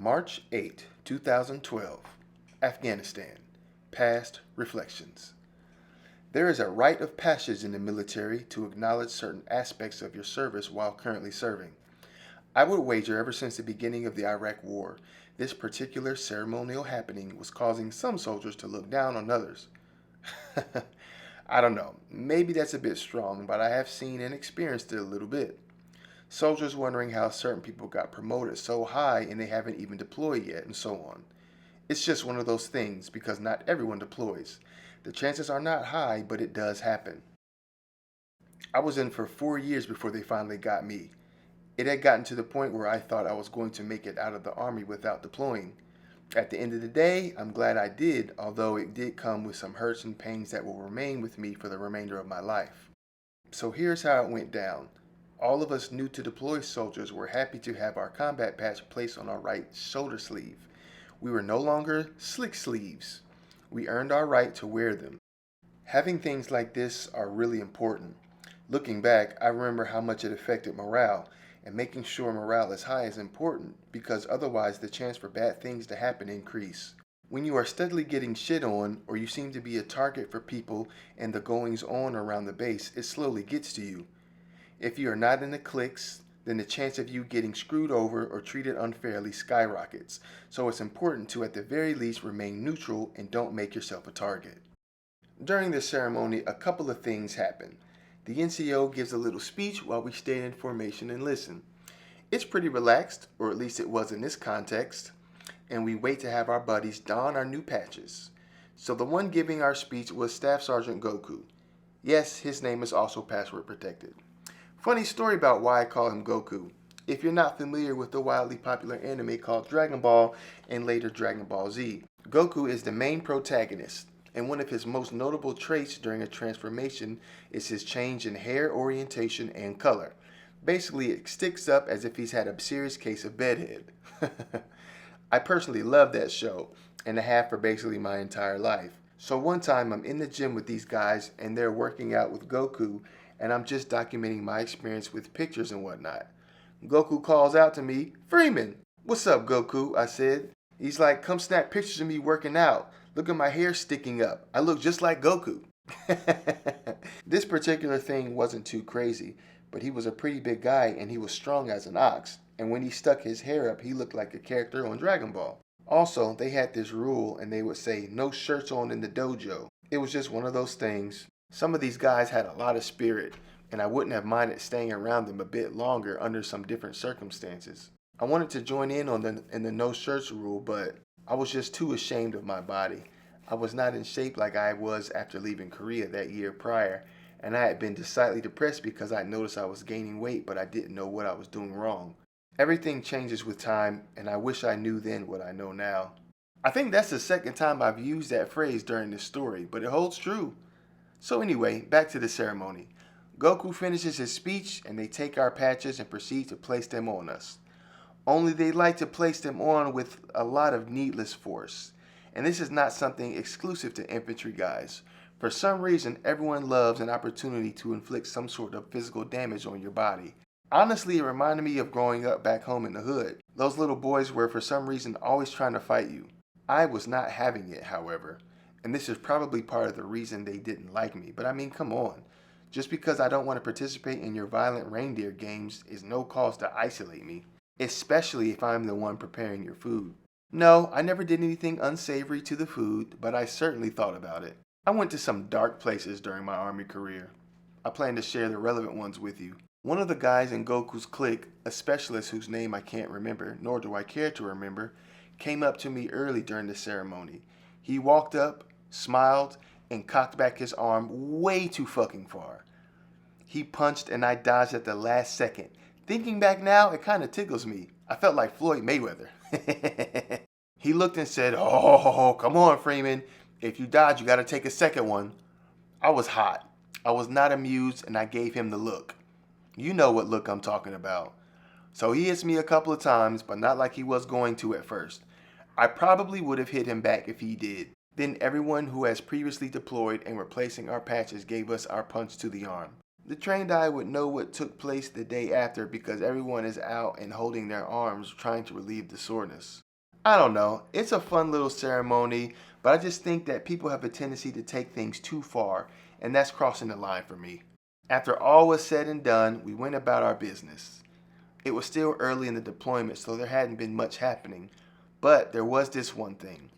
March 8, 2012, Afghanistan. Past Reflections. There is a rite of passage in the military to acknowledge certain aspects of your service while currently serving. I would wager ever since the beginning of the Iraq War, this particular ceremonial happening was causing some soldiers to look down on others. I don't know, maybe that's a bit strong, but I have seen and experienced it a little bit. Soldiers wondering how certain people got promoted so high and they haven't even deployed yet, and so on. It's just one of those things because not everyone deploys. The chances are not high, but it does happen. I was in for 4 years before they finally got me. It had gotten to the point where I thought I was going to make it out of the Army without deploying. At the end of the day, I'm glad I did, although it did come with some hurts and pains that will remain with me for the remainder of my life. So here's how it went down. All of us new to deploy soldiers were happy to have our combat patch placed on our right shoulder sleeve. We were no longer slick sleeves. We earned our right to wear them. Having things like this are really important. Looking back, I remember how much it affected morale, and making sure morale is high is important because otherwise the chance for bad things to happen increase. When you are steadily getting shit on or you seem to be a target for people and the goings on around the base, it slowly gets to you. If you are not in the cliques, then the chance of you getting screwed over or treated unfairly skyrockets. So it's important to at the very least remain neutral and don't make yourself a target. During this ceremony, a couple of things happen. The NCO gives a little speech while we stay in formation and listen. It's pretty relaxed, or at least it was in this context, and we wait to have our buddies don our new patches. So the one giving our speech was Staff Sergeant Goku. Yes, his name is also password protected. Funny story about why I call him Goku. If you're not familiar with the wildly popular anime called Dragon Ball and later Dragon Ball Z, Goku is the main protagonist, and one of his most notable traits during a transformation is his change in hair orientation and color. Basically, it sticks up as if he's had a serious case of bedhead. I personally love that show, and I have for basically my entire life. So one time I'm in the gym with these guys, and they're working out with Goku, and I'm just documenting my experience with pictures and whatnot. Goku calls out to me, "Freeman!" "What's up, Goku?" I said. He's like, "Come snap pictures of me working out. Look at my hair sticking up. I look just like Goku." This particular thing wasn't too crazy, but he was a pretty big guy and he was strong as an ox. And when he stuck his hair up, he looked like a character on Dragon Ball. Also, they had this rule and they would say, "No shirts on in the dojo." It was just one of those things. Some of these guys had a lot of spirit, and I wouldn't have minded staying around them a bit longer under some different circumstances. I wanted to join in on the no shirts rule, but I was just too ashamed of my body. I was not in shape like I was after leaving Korea that year prior, and I had been decidedly depressed because I noticed I was gaining weight, but I didn't know what I was doing wrong. Everything changes with time, and I wish I knew then what I know now. I think that's the second time I've used that phrase during this story, but it holds true. So anyway, back to the ceremony. Goku finishes his speech and they take our patches and proceed to place them on us. Only they like to place them on with a lot of needless force. And this is not something exclusive to infantry guys. For some reason, everyone loves an opportunity to inflict some sort of physical damage on your body. Honestly, it reminded me of growing up back home in the hood. Those little boys were for some reason always trying to fight you. I was not having it, however. And this is probably part of the reason they didn't like me. But I mean, come on. Just because I don't want to participate in your violent reindeer games is no cause to isolate me. Especially if I'm the one preparing your food. No, I never did anything unsavory to the food, but I certainly thought about it. I went to some dark places during my Army career. I plan to share the relevant ones with you. One of the guys in Goku's clique, a specialist whose name I can't remember, nor do I care to remember, came up to me early during the ceremony. He walked up, smiled, and cocked back his arm way too fucking far. He punched and I dodged at the last second. Thinking back now, it kind of tickles me. I felt like Floyd Mayweather. He looked and said, "Oh, come on, Freeman. If you dodge, you gotta take a second one." I was hot. I was not amused and I gave him the look. You know what look I'm talking about. So he hits me a couple of times, but not like he was going to at first. I probably would have hit him back if he did. Then everyone who has previously deployed and were placing our patches gave us our punch to the arm. The trained eye would know what took place the day after because everyone is out and holding their arms trying to relieve the soreness. I don't know. It's a fun little ceremony, but I just think that people have a tendency to take things too far, and that's crossing the line for me. After all was said and done, we went about our business. It was still early in the deployment, so there hadn't been much happening, but there was this one thing.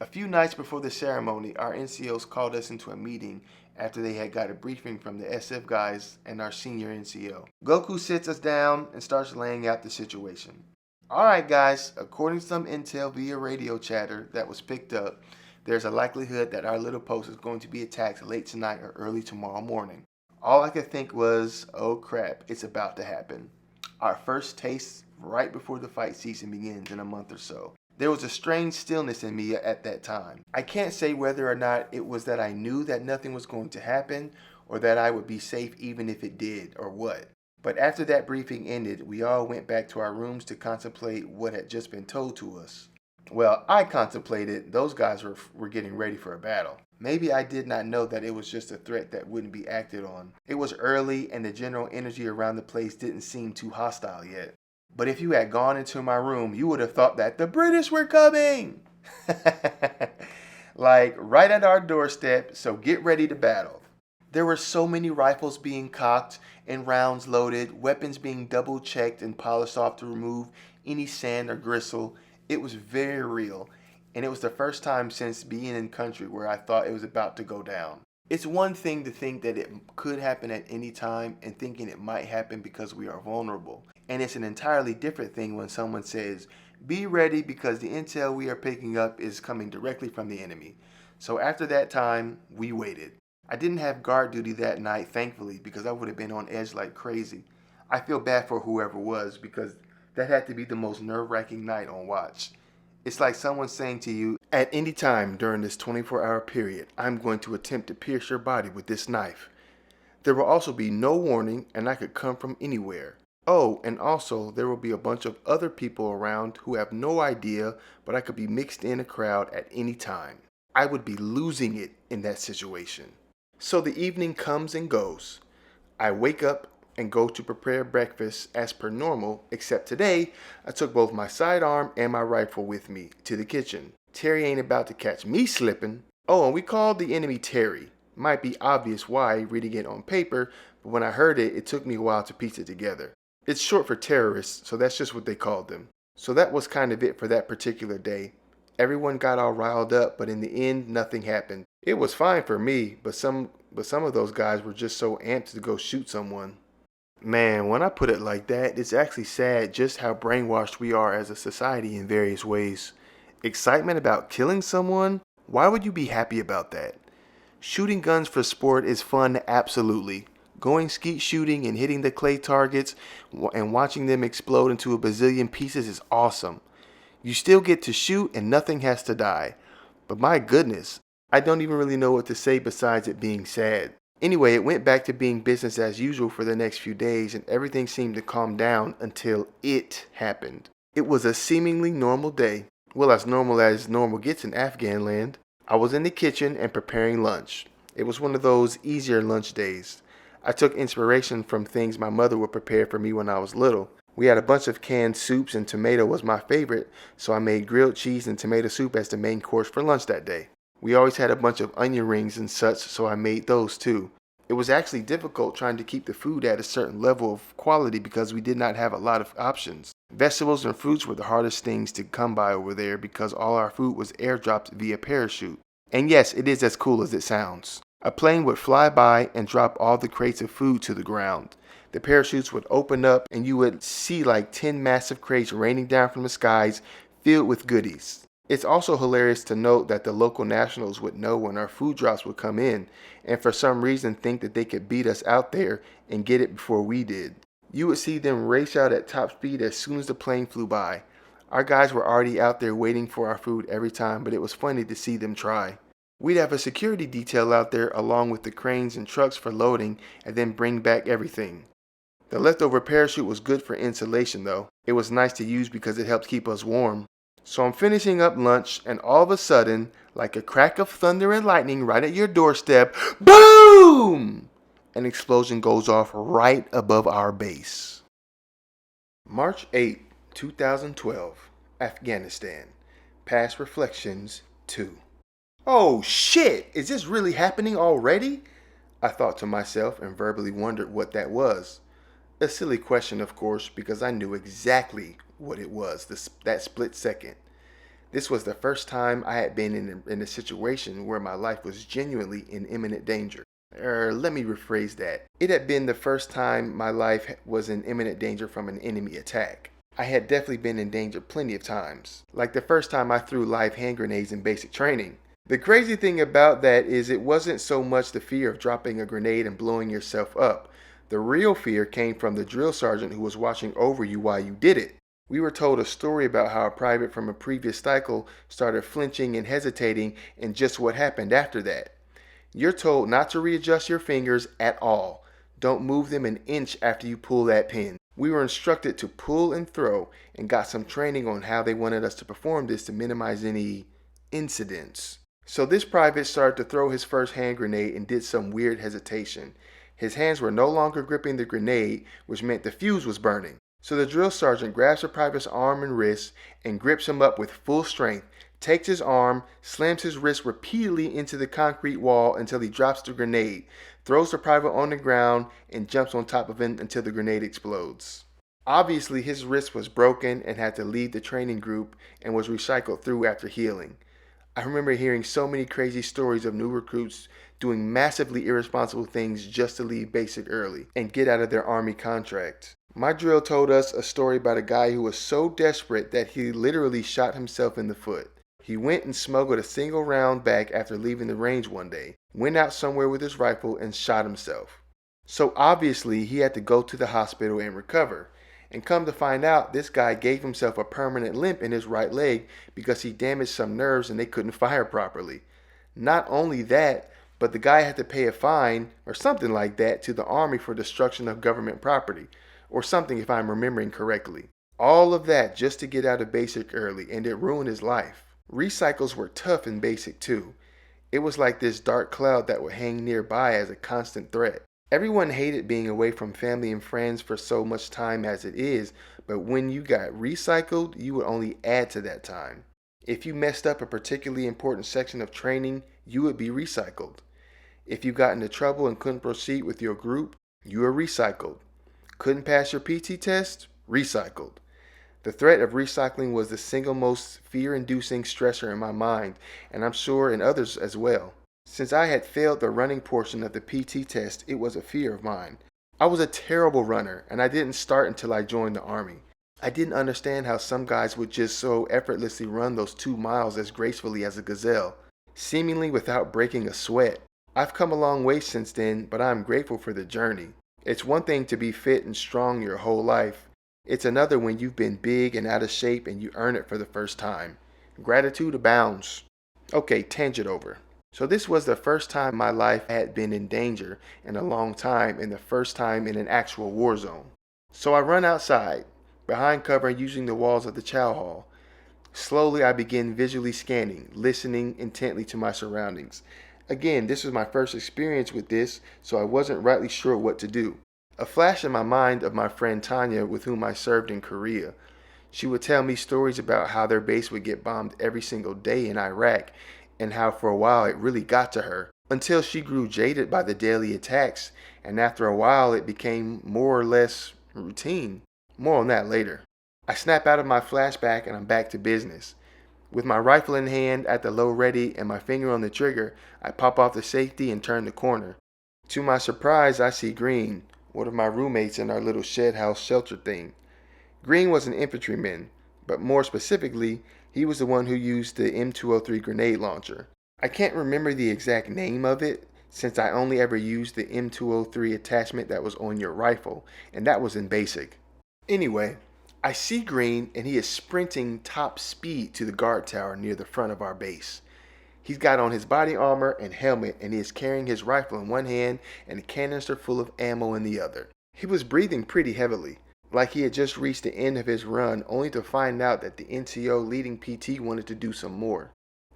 A few nights before the ceremony, our NCOs called us into a meeting after they had got a briefing from the SF guys and our senior NCO. Goku sits us down and starts laying out the situation. Alright guys, according to some intel via radio chatter that was picked up, there's a likelihood that our little post is going to be attacked late tonight or early tomorrow morning. All I could think was, oh crap, it's about to happen. Our first taste right before the fight season begins in a month or so. There was a strange stillness in me at that time. I can't say whether or not it was that I knew that nothing was going to happen or that I would be safe even if it did or what. But after that briefing ended, we all went back to our rooms to contemplate what had just been told to us. Well, I contemplated those guys were getting ready for a battle. Maybe I did not know that it was just a threat that wouldn't be acted on. It was early and the general energy around the place didn't seem too hostile yet. But if you had gone into my room, you would have thought that the British were coming! Like right at our doorstep, so get ready to battle. There were so many rifles being cocked and rounds loaded, weapons being double checked and polished off to remove any sand or gristle. It was very real, and it was the first time since being in country where I thought it was about to go down. It's one thing to think that it could happen at any time and thinking it might happen because we are vulnerable. And it's an entirely different thing when someone says, be ready because the intel we are picking up is coming directly from the enemy. So after that time, we waited. I didn't have guard duty that night, thankfully, because I would have been on edge like crazy. I feel bad for whoever was because that had to be the most nerve-wracking night on watch. It's like someone saying to you, at any time during this 24-hour period, I'm going to attempt to pierce your body with this knife. There will also be no warning, and I could come from anywhere. Oh, and also there will be a bunch of other people around who have no idea, but I could be mixed in a crowd at any time. I would be losing it in that situation. So the evening comes and goes. I wake up and go to prepare breakfast as per normal, except today I took both my sidearm and my rifle with me to the kitchen. Terry ain't about to catch me slipping. Oh, and we called the enemy Terry. Might be obvious why reading it on paper, but when I heard it, it took me a while to piece it together. It's short for terrorists, so that's just what they called them. So that was kind of it for that particular day. Everyone got all riled up, but in the end, nothing happened. It was fine for me, but some of those guys were just so amped to go shoot someone. Man, when I put it like that, it's actually sad just how brainwashed we are as a society in various ways. Excitement about killing someone? Why would you be happy about that? Shooting guns for sport is fun, absolutely. Going skeet shooting and hitting the clay targets and watching them explode into a bazillion pieces is awesome. You still get to shoot and nothing has to die. But my goodness, I don't even really know what to say besides it being sad. Anyway, it went back to being business as usual for the next few days and everything seemed to calm down until it happened. It was a seemingly normal day. Well, as normal gets in Afghan land. I was in the kitchen and preparing lunch. It was one of those easier lunch days. I took inspiration from things my mother would prepare for me when I was little. We had a bunch of canned soups and tomato was my favorite, so I made grilled cheese and tomato soup as the main course for lunch that day. We always had a bunch of onion rings and such, so I made those too. It was actually difficult trying to keep the food at a certain level of quality because we did not have a lot of options. Vegetables and fruits were the hardest things to come by over there because all our food was airdropped via parachute. And yes, it is as cool as it sounds. A plane would fly by and drop all the crates of food to the ground. The parachutes would open up and you would see like 10 massive crates raining down from the skies filled with goodies. It's also hilarious to note that the local nationals would know when our food drops would come in and for some reason think that they could beat us out there and get it before we did. You would see them race out at top speed as soon as the plane flew by. Our guys were already out there waiting for our food every time, but it was funny to see them try. We'd have a security detail out there along with the cranes and trucks for loading and then bring back everything. The leftover parachute was good for insulation though. It was nice to use because it helped keep us warm. So I'm finishing up lunch and all of a sudden, like a crack of thunder and lightning right at your doorstep, BOOM! An explosion goes off right above our base. March 8, 2012, Afghanistan. Past Reflections 2. Oh shit! Is this really happening already? I thought to myself and verbally wondered what that was. A silly question, of course, because I knew exactly what it was that split second. This was the first time I had been in a situation where my life was genuinely in imminent danger. Let me rephrase that. It had been the first time my life was in imminent danger from an enemy attack. I had definitely been in danger plenty of times, like the first time I threw live hand grenades in basic training. The crazy thing about that is it wasn't so much the fear of dropping a grenade and blowing yourself up. The real fear came from the drill sergeant who was watching over you while you did it. We were told a story about how a private from a previous cycle started flinching and hesitating, and just what happened after that. You're told not to readjust your fingers at all. Don't move them an inch after you pull that pin. We were instructed to pull and throw and got some training on how they wanted us to perform this to minimize any incidents. So this private started to throw his first hand grenade and did some weird hesitation. His hands were no longer gripping the grenade, which meant the fuse was burning. So the drill sergeant grabs the private's arm and wrist and grips him up with full strength, takes his arm, slams his wrist repeatedly into the concrete wall until he drops the grenade, throws the private on the ground, and jumps on top of him until the grenade explodes. Obviously, his wrist was broken and had to leave the training group and was recycled through after healing. I remember hearing so many crazy stories of new recruits doing massively irresponsible things just to leave basic early and get out of their army contract. My drill told us a story about a guy who was so desperate that he literally shot himself in the foot. He went and smuggled a single round back after leaving the range one day, went out somewhere with his rifle and shot himself. So obviously he had to go to the hospital and recover. And come to find out, this guy gave himself a permanent limp in his right leg because he damaged some nerves and they couldn't fire properly. Not only that, but the guy had to pay a fine or something like that to the army for destruction of government property, or something if I'm remembering correctly. All of that just to get out of basic early, and it ruined his life. Recycles were tough in basic too. It was like this dark cloud that would hang nearby as a constant threat. Everyone hated being away from family and friends for so much time as it is, but when you got recycled, you would only add to that time. If you messed up a particularly important section of training, you would be recycled. If you got into trouble and couldn't proceed with your group, you were recycled. Couldn't pass your PT test? Recycled. The threat of recycling was the single most fear-inducing stressor in my mind, and I'm sure in others as well. Since I had failed the running portion of the PT test, it was a fear of mine. I was a terrible runner, and I didn't start until I joined the Army. I didn't understand how some guys would just so effortlessly run those 2 miles as gracefully as a gazelle, seemingly without breaking a sweat. I've come a long way since then, but I'm grateful for the journey. It's one thing to be fit and strong your whole life. It's another when you've been big and out of shape and you earn it for the first time. Gratitude abounds. Okay, tangent over. So this was the first time my life had been in danger in a long time, and the first time in an actual war zone. So I run outside, behind cover using the walls of the chow hall. Slowly I begin visually scanning, listening intently to my surroundings. Again, this was my first experience with this, so I wasn't rightly sure what to do. A flash in my mind of my friend Tanya, with whom I served in Korea. She would tell me stories about how their base would get bombed every single day in Iraq, and how for a while it really got to her, until she grew jaded by the daily attacks, and after a while it became more or less routine. More on that later. I snap out of my flashback and I'm back to business. With my rifle in hand at the low ready and my finger on the trigger, I pop off the safety and turn the corner. To my surprise, I see Green, one of my roommates in our little shed house shelter thing. Green was an infantryman, but more specifically, he was the one who used the M203 grenade launcher. I can't remember the exact name of it, since I only ever used the M203 attachment that was on your rifle, and that was in basic. Anyway, I see Green and he is sprinting top speed to the guard tower near the front of our base. He's got on his body armor and helmet, and he is carrying his rifle in one hand and a canister full of ammo in the other. He was breathing pretty heavily, like he had just reached the end of his run, only to find out that the NCO leading PT wanted to do some more.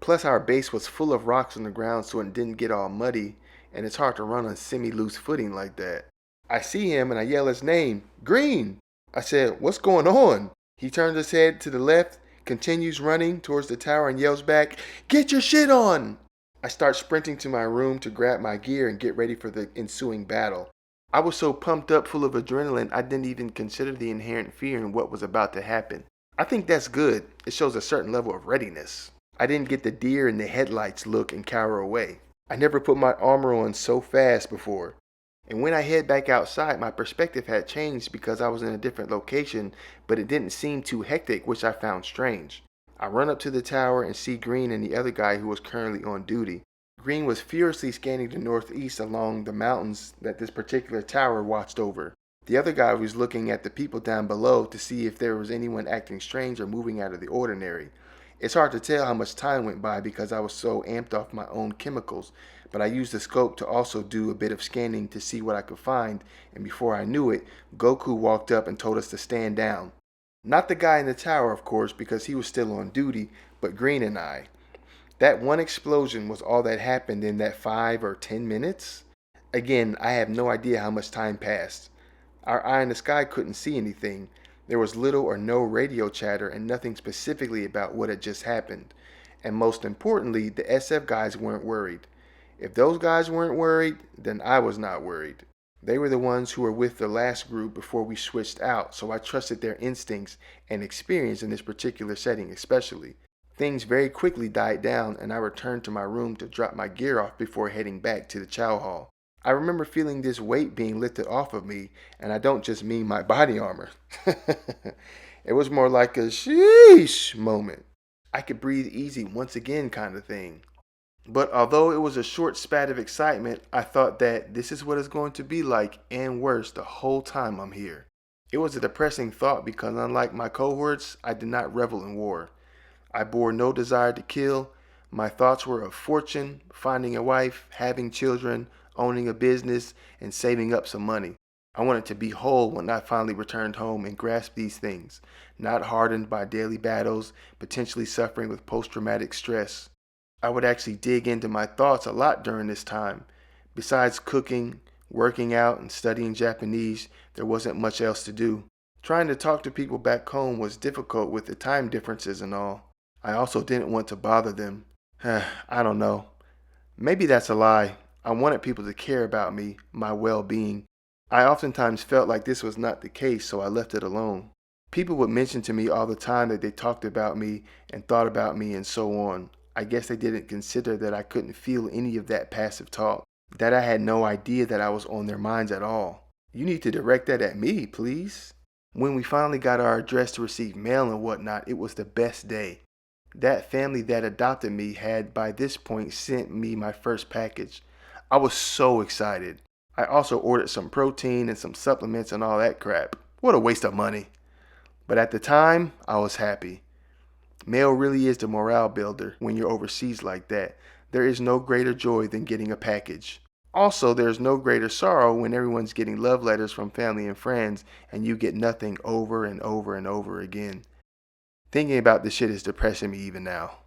Plus our base was full of rocks on the ground so it didn't get all muddy, and it's hard to run on semi-loose footing like that. I see him and I yell his name, "Green!" I said, "What's going on?" He turned his head to the left, continues running towards the tower and yells back, "Get your shit on!" I start sprinting to my room to grab my gear and get ready for the ensuing battle. I was so pumped up full of adrenaline I didn't even consider the inherent fear in what was about to happen. I think that's good. It shows a certain level of readiness. I didn't get the deer in the headlights look and cower away. I never put my armor on so fast before. And when I head back outside, my perspective had changed because I was in a different location, but it didn't seem too hectic, which I found strange. I run up to the tower and see Green and the other guy who was currently on duty. Green was furiously scanning the northeast along the mountains that this particular tower watched over. The other guy was looking at the people down below to see if there was anyone acting strange or moving out of the ordinary. It's hard to tell how much time went by because I was so amped off my own chemicals, but I used the scope to also do a bit of scanning to see what I could find, and before I knew it, Goku walked up and told us to stand down. Not the guy in the tower, of course, because he was still on duty, but Green and I. That one explosion was all that happened in that 5 or 10 minutes? Again, I have no idea how much time passed. Our eye in the sky couldn't see anything. There was little or no radio chatter and nothing specifically about what had just happened. And most importantly, the SF guys weren't worried. If those guys weren't worried, then I was not worried. They were the ones who were with the last group before we switched out, so I trusted their instincts and experience in this particular setting especially. Things very quickly died down and I returned to my room to drop my gear off before heading back to the chow hall. I remember feeling this weight being lifted off of me, and I don't just mean my body armor. It was more like a sheesh moment. I could breathe easy once again kind of thing. But although it was a short spat of excitement, I thought that this is what it's going to be like and worse the whole time I'm here. It was a depressing thought because unlike my cohorts, I did not revel in war. I bore no desire to kill. My thoughts were of fortune, finding a wife, having children, owning a business, and saving up some money. I wanted to be whole when I finally returned home and grasped these things, not hardened by daily battles, potentially suffering with post-traumatic stress. I would actually dig into my thoughts a lot during this time. Besides cooking, working out, and studying Japanese, there wasn't much else to do. Trying to talk to people back home was difficult with the time differences and all. I also didn't want to bother them. I don't know. Maybe that's a lie. I wanted people to care about me, my well-being. I oftentimes felt like this was not the case, so I left it alone. People would mention to me all the time that they talked about me and thought about me and so on. I guess they didn't consider that I couldn't feel any of that passive talk, that I had no idea that I was on their minds at all. You need to direct that at me, please. When we finally got our address to receive mail and whatnot, it was the best day. That family that adopted me had by this point sent me my first package. I was so excited. I also ordered some protein and some supplements and all that crap. What a waste of money. But at the time, I was happy. Mail really is the morale builder when you're overseas like that. There is no greater joy than getting a package. Also, there's no greater sorrow when everyone's getting love letters from family and friends and you get nothing over and over and over again. Thinking about this shit is depressing me even now.